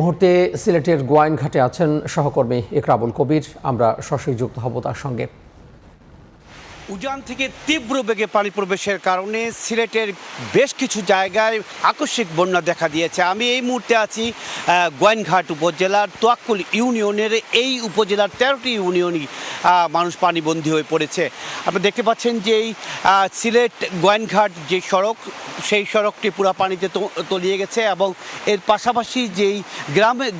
মুহূর্তে সিলেটের গোয়াইনঘাটে আছেন সহকর্মী ইকরামুল কবির। আমরা সরাসরি যুক্ত হব তার সঙ্গে। উজান থেকে তীব্র বেগে পানি প্রবেশের কারণে সিলেটের বেশ কিছু জায়গায় আকস্মিক বন্যা দেখা দিয়েছে। আমি এই মুহূর্তে আছি গোয়াইনঘাট উপজেলার তোয়াক্কুল ইউনিয়নের। এই উপজেলার 13টি ইউনিয়নই মানুষ পানিবন্দী হয়ে পড়েছে। আপনি দেখতে পাচ্ছেন যে এই সিলেট গোয়াইনঘাট যে সড়ক, সেই সড়কটি পুরো পানিতে তলিয়ে গেছে এবং এর পাশাপাশি যেই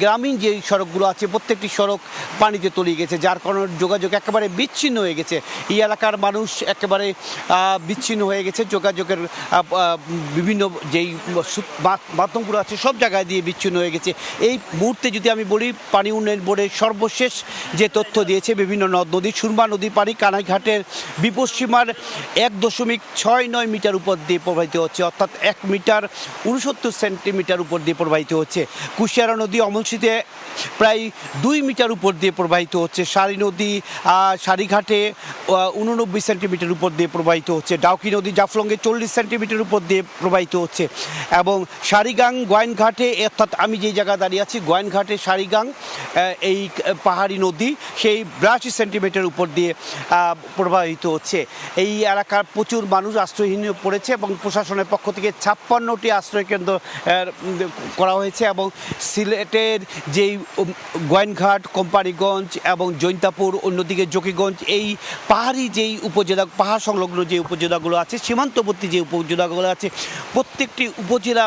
গ্রামীণ যেই সড়কগুলো আছে প্রত্যেকটি সড়ক পানিতে তলিয়ে গেছে, যার কারণে যোগাযোগ একেবারে বিচ্ছিন্ন হয়ে গেছে। এই এলাকার মানুষ একেবারে বিচ্ছিন্ন হয়ে গেছে। যোগাযোগের বিভিন্ন যেই মাধ্যমগুলো আছে সব জায়গায় দিয়ে বিচ্ছিন্ন হয়ে গেছে। এই মুহূর্তে যদি আমি বলি, পানি উন্নয়ন বোর্ডের সর্বশেষ যে তথ্য দিয়েছে, বিভিন্ন নদ নদী, সুরমা নদীর পানি কানাইঘাটের বিপদসীমার 1.69 মিটার উপর দিয়ে প্রবাহিত হচ্ছে, অর্থাৎ 1 মিটার 69 সেন্টিমিটার উপর দিয়ে প্রবাহিত হচ্ছে। কুশিয়ারা নদী অমলসিতে প্রায় 2 মিটার উপর দিয়ে প্রবাহিত হচ্ছে। সারি নদী সারিঘাটে 89 সেন্টিমিটার উপর দিয়ে প্রবাহিত হচ্ছে। ডাউকি নদী জাফলংয়ে 40 সেন্টিমিটার উপর দিয়ে প্রবাহিত হচ্ছে এবং সারিগাং গোয়াইনঘাটে, অর্থাৎ আমি যেই জায়গায় দাঁড়িয়ে আছি গোয়াইনঘাটে সারিগাং, এই পাহাড়ি নদী সেই 82 সেন্টিমিটার উপর দিয়ে প্রবাহিত হচ্ছে। এই এলাকার প্রচুর মানুষ আশ্রয়হীন পড়েছে এবং প্রশাসনের পক্ষ থেকে 56টি আশ্রয়কেন্দ্র করা হয়েছে এবং সিলেটের যেই গোয়াইনঘাট, কোম্পানিগঞ্জ এবং জৈন্তাপুর, অন্যদিকে জকিগঞ্জ, এই পাহাড়ি যেই উপজেলা, পাহাড় সংলগ্ন যে উপজেলাগুলো আছে, সীমান্তবর্তী যে উপজেলাগুলো আছে, প্রত্যেকটি উপজেলা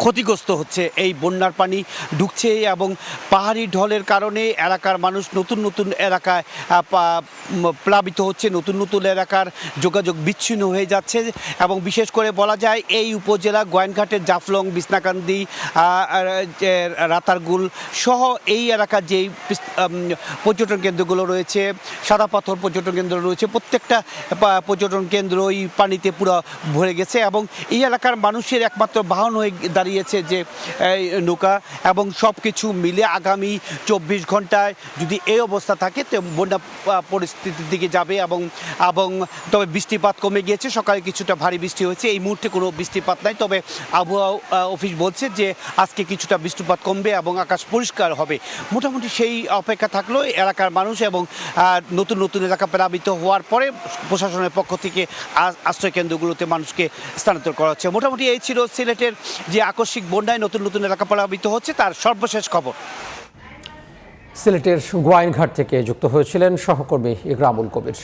ক্ষতিগ্রস্ত হচ্ছে। এই বন্যার পানি ঢুকছে এবং পাহাড়ি ঢলের কারণে এলাকার মানুষ নতুন নতুন এলাকায় প্লাবিত হচ্ছে, নতুন নতুন এলাকার যোগাযোগ বিচ্ছিন্ন হয়ে যাচ্ছে এবং বিশেষ করে বলা যায় এই উপজেলা গোয়াইনঘাটের জাফলং, বিছনাকান্দি, রাতারগুল সহ এই এলাকার যেই পর্যটন কেন্দ্রগুলো রয়েছে, সাদা পাথর পর্যটন কেন্দ্র রয়েছে, প্রত্যেকটা পর্যটন কেন্দ্রই পানিতে পুরো ভরে গেছে এবং এই এলাকার মানুষের একমাত্র বাহন হয়ে দাঁড়িয়েছে যে নৌকা এবং সব কিছু মিলে আগামী 24 ঘন্টায় যদি এই অবস্থা থাকে তো বন্যা পরিস্থিতির দিকে যাবে এবং তবে বৃষ্টিপাত কমে গিয়েছে। সকালে কিছুটা ভারী বৃষ্টি হয়েছে, এই মুহূর্তে কোনো বৃষ্টিপাত নাই, তবে আবহাওয়া অফিস বলছে যে আজকে কিছুটা বৃষ্টিপাত কমবে এবং আকাশ পরিষ্কার হবে। মোটামুটি সেই অপেক্ষা থাকলো এলাকার মানুষ এবং নতুন নতুন এলাকা প্লাবিত হওয়ার পরে প্রশাসনের পক্ষ থেকে আশ্রয়কেন্দ্রগুলোতে মানুষকে স্থানান্তর করা হচ্ছে। মোটামুটি এই ছিল সিলেটের যে আকস্মিক বন্যায় নতুন নতুন এলাকা প্লাবিত হচ্ছে তার সর্বশেষ খবর। সিলেটের গোয়াইনঘাট থেকে যুক্ত হয়েছিলেন সহকর্মী ইকরামুল কবির।